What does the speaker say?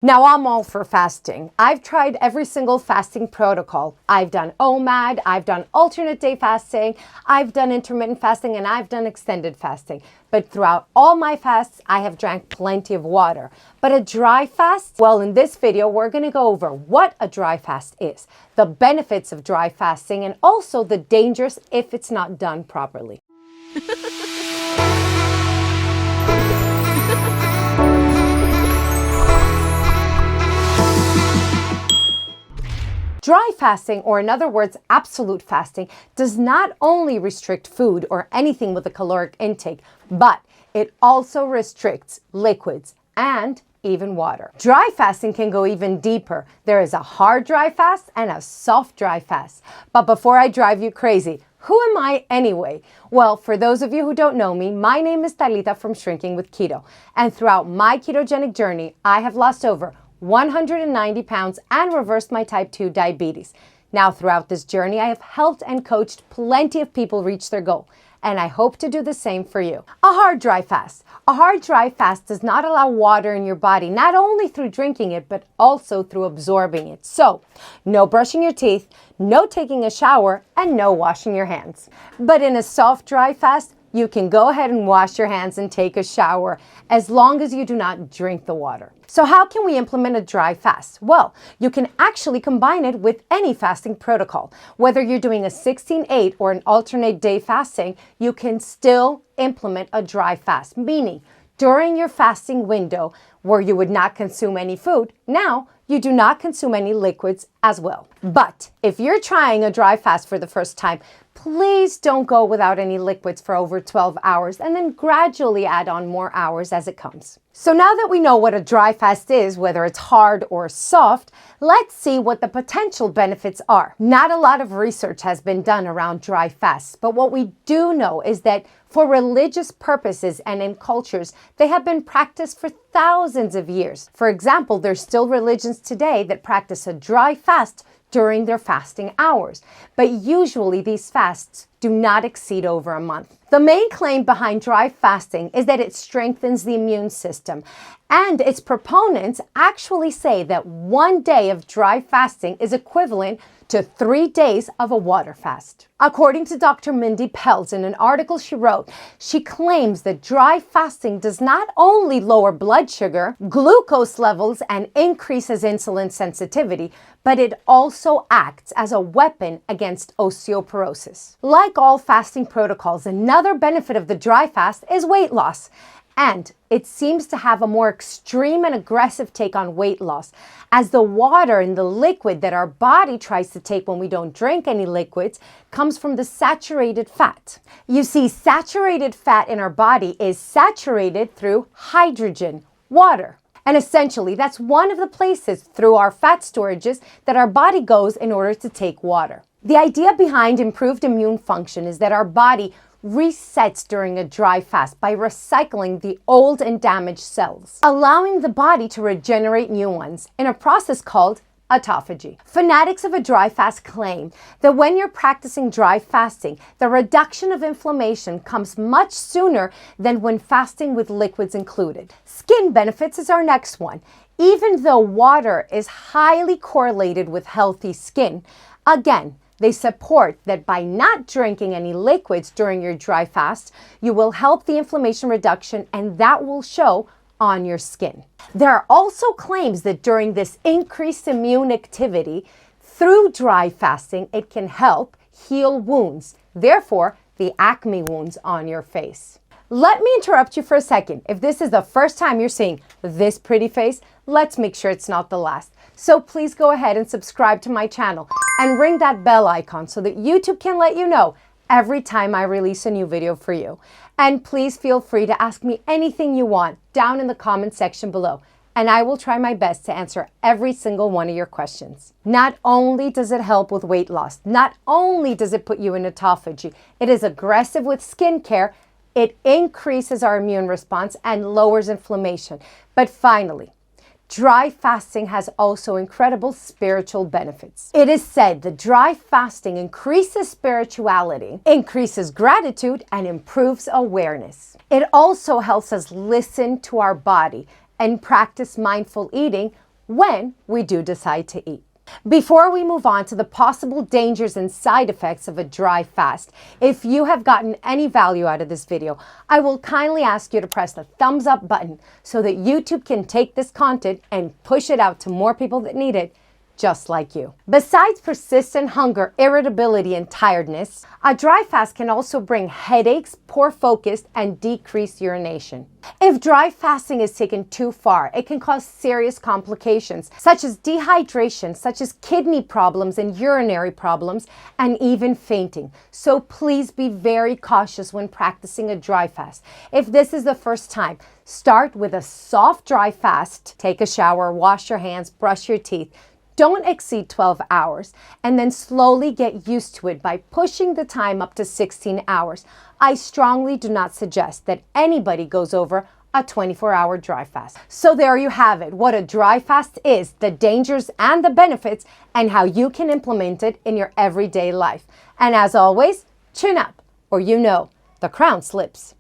Now, I'm all for fasting. I've tried every single fasting protocol. I've done OMAD, I've done alternate day fasting, I've done intermittent fasting, and I've done extended fasting. But throughout all my fasts, I have drank plenty of water. But a dry fast? Well, in this video, we're going to go over what a dry fast is, the benefits of dry fasting, and also the dangers if it's not done properly. Dry fasting, or in other words, absolute fasting, does not only restrict food or anything with a caloric intake, but it also restricts liquids and even water. Dry fasting can go even deeper. There is a hard dry fast and a soft dry fast. But before I drive you crazy, who am I anyway? Well, for those of you who don't know me, my name is Talita from Shrinking with Keto. And throughout my ketogenic journey, I have lost over 190 pounds and reversed my type 2 diabetes. Now, throughout this journey, I have helped and coached plenty of people reach their goal, and I hope to do the same for you. A hard dry fast. A hard dry fast does not allow water in your body, not only through drinking it, but also through absorbing it. So, no brushing your teeth, no taking a shower, and no washing your hands. But in a soft dry fast, you can go ahead and wash your hands and take a shower as long as you do not drink the water. So how can we implement a dry fast? Well, you can actually combine it with any fasting protocol. Whether you're doing a 16-8 or an alternate day fasting, you can still implement a dry fast, meaning during your fasting window where you would not consume any food, now you do not consume any liquids as well. But if you're trying a dry fast for the first time, please don't go without any liquids for over 12 hours and then gradually add on more hours as it comes. So now that we know what a dry fast is, whether it's hard or soft, let's see what the potential benefits are. Not a lot of research has been done around dry fasts, but what we do know is that for religious purposes and in cultures, they have been practiced for thousands of years. For example, there's still religions today that practice a dry fast during their fasting hours, but usually these fasts do not exceed over a month. The main claim behind dry fasting is that it strengthens the immune system, and its proponents actually say that 1 day of dry fasting is equivalent to 3 days of a water fast. According to Dr. Mindy Pelz, in an article she wrote, she claims that dry fasting does not only lower blood sugar, glucose levels, and increases insulin sensitivity, but it also acts as a weapon against osteoporosis. Like all fasting protocols, another benefit of the dry fast is weight loss. And it seems to have a more extreme and aggressive take on weight loss, as the water and the liquid that our body tries to take when we don't drink any liquids comes from the saturated fat. You see, saturated fat in our body is saturated through hydrogen, water. And essentially, that's one of the places through our fat storages that our body goes in order to take water. The idea behind improved immune function is that our body resets during a dry fast by recycling the old and damaged cells, allowing the body to regenerate new ones in a process called autophagy. Fanatics of a dry fast claim that when you're practicing dry fasting, the reduction of inflammation comes much sooner than when fasting with liquids included. Skin benefits is our next one. Even though water is highly correlated with healthy skin, again, they support that by not drinking any liquids during your dry fast, you will help the inflammation reduction, and that will show on your skin. There are also claims that during this increased immune activity, through dry fasting, it can help heal wounds, therefore the acne wounds on your face. Let me interrupt you for a second. If this is the first time you're seeing this pretty face, let's make sure it's not the last. So please go ahead and subscribe to my channel and ring that bell icon so that YouTube can let you know every time I release a new video for you. And please feel free to ask me anything you want down in the comment section below, and I will try my best to answer every single one of your questions. Not only does it help with weight loss, not only does it put you in autophagy, it is aggressive with skincare, it increases our immune response and lowers inflammation. But finally, dry fasting has also incredible spiritual benefits. It is said that dry fasting increases spirituality, increases gratitude, and improves awareness. It also helps us listen to our body and practice mindful eating when we do decide to eat. Before we move on to the possible dangers and side effects of a dry fast, if you have gotten any value out of this video, I will kindly ask you to press the thumbs up button so that YouTube can take this content and push it out to more people that need it, just like you. Besides persistent hunger, irritability, and tiredness, a dry fast can also bring headaches, poor focus, and decreased urination. If dry fasting is taken too far, it can cause serious complications, such as dehydration, such as kidney problems and urinary problems, and even fainting. So please be very cautious when practicing a dry fast. If this is the first time, start with a soft dry fast. Take a shower, wash your hands, brush your teeth. Don't exceed 12 hours, and then slowly get used to it by pushing the time up to 16 hours. I strongly do not suggest that anybody goes over a 24-hour dry fast. So there you have it, what a dry fast is, the dangers and the benefits, and how you can implement it in your everyday life. And as always, chin up, or the crown slips.